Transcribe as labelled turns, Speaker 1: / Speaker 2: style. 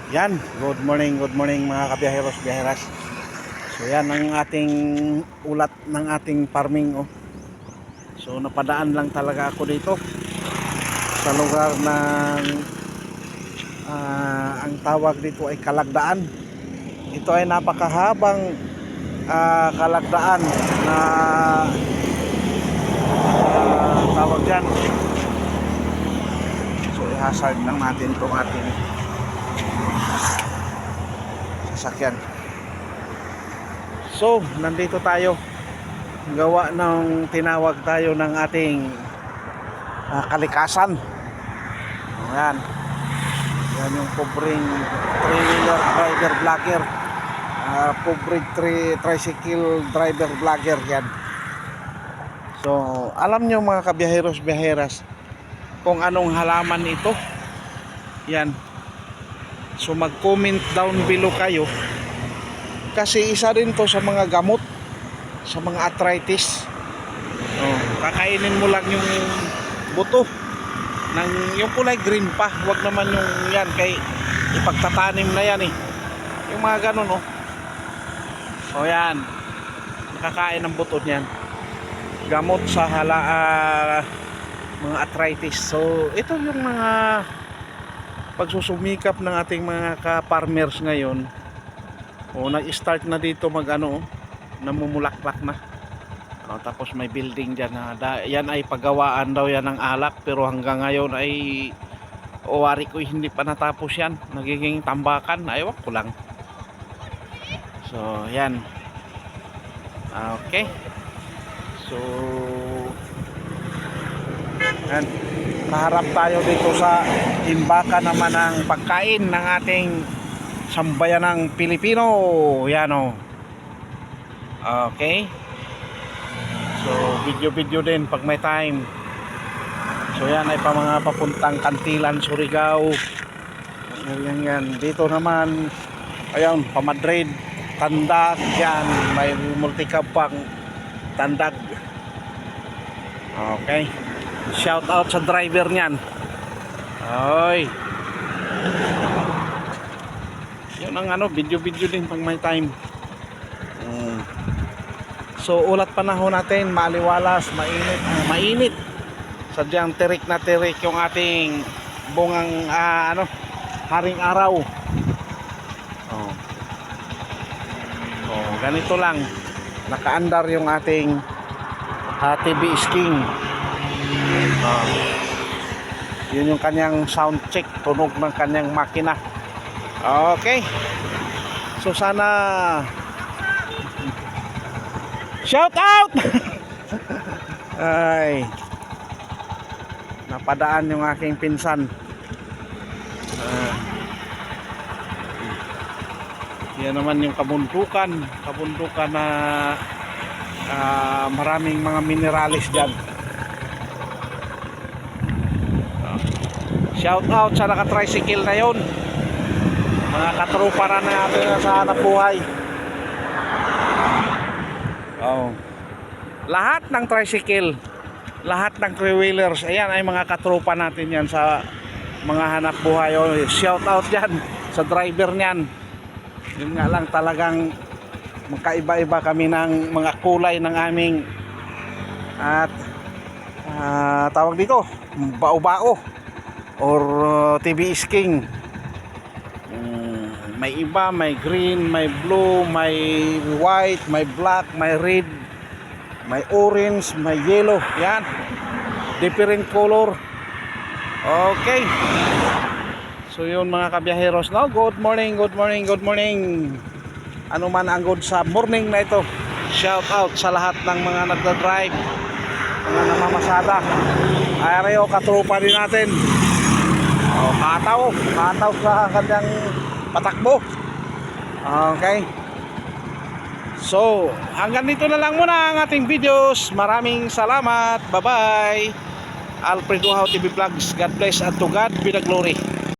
Speaker 1: Yan, good morning mga kabiyaheros, biyaheras. So yan ang ating ulat ng ating farming oh. So napadaan lang talaga ako dito sa lugar ng ang tawag dito ay Kalagdaan. Ito ay napakahabang kalagdaan na tawag dyan. So i-hazard lang natin itong ating sasakyan. So nandito tayo gawa ng tinawag tayo ng ating kalikasan. Ayan, yan yung pobreng 3-wheeler driver vlogger, pobreng tricycle driver vlogger yan. So alam nyo mga kabiyaheros biyaheras kung anong halaman ito yan. So mag-comment down below kayo kasi isa rin to sa mga gamot sa mga arthritis. Kakainin mo lang yung buto ng yung kulay green pa, wag naman yung yan kay ipagtatanim na yan yung mga ganun so yan, nakakain ng buto niyan, gamot sa mga arthritis. So ito yung mga pagsusumikap ng ating mga ka-farmers ngayon. Nag-start na dito namumulaklak na. Tapos may building dyan yan ay paggawaan daw yan ng alak, pero hanggang ngayon ay wari ko hindi pa natapos yan, nagiging tambakan, ayaw ko lang. So yan, okay. So yan, kaharap tayo dito sa imbaka naman ng pagkain ng ating sambayanang Pilipino. Yan okay. So video din pag may time. So yan ay pa mga papuntang Kantilan, Surigao. Yan. Dito naman ayun, pa Madrid, Tandag yan, may multicab pang Tandag. Okay. Shout out sa driver niyan. Oy. Yun ang video din pag may time. So ulat panahon natin, maliwalas, mainit. Sadyang tirik na tirik yung ating bungang haring araw. Ganito lang. Nakaandar yung ating TV King. Yun yung kanyang sound check, tunog ng kanyang makina. Okay. So sana shout out. Ay, napadaan yung aking pinsan. Yan naman yung kabundukan na maraming mga minerales dyan. Shout out sa naka-tricycle na yun, mga katrupa na natin sa hanap buhay. Lahat ng tricycle, lahat ng 3-wheelers, ayan ay mga katrupa natin yan sa mga hanap buhay. Shout out dyan sa driver nyan. Yun nga lang, talagang magkaiba-iba kami ng mga kulay ng aming at tawag dito bao-bao or TV King. May iba, may green, may blue, may white, may black, may red, may orange, may yellow. Yan, different color. Okay. So yun mga kabiyaheros, good morning. Ano man ang good sa morning na ito, shout out sa lahat ng mga nagdadrive, mga namamasada. Ayaw katrupa din natin. Kataw sa kanyang patakbo. Okay. So hanggang dito na lang muna ang ating videos. Maraming salamat. Bye bye. Alfredo How TV Vlogs. God bless and to God be the glory.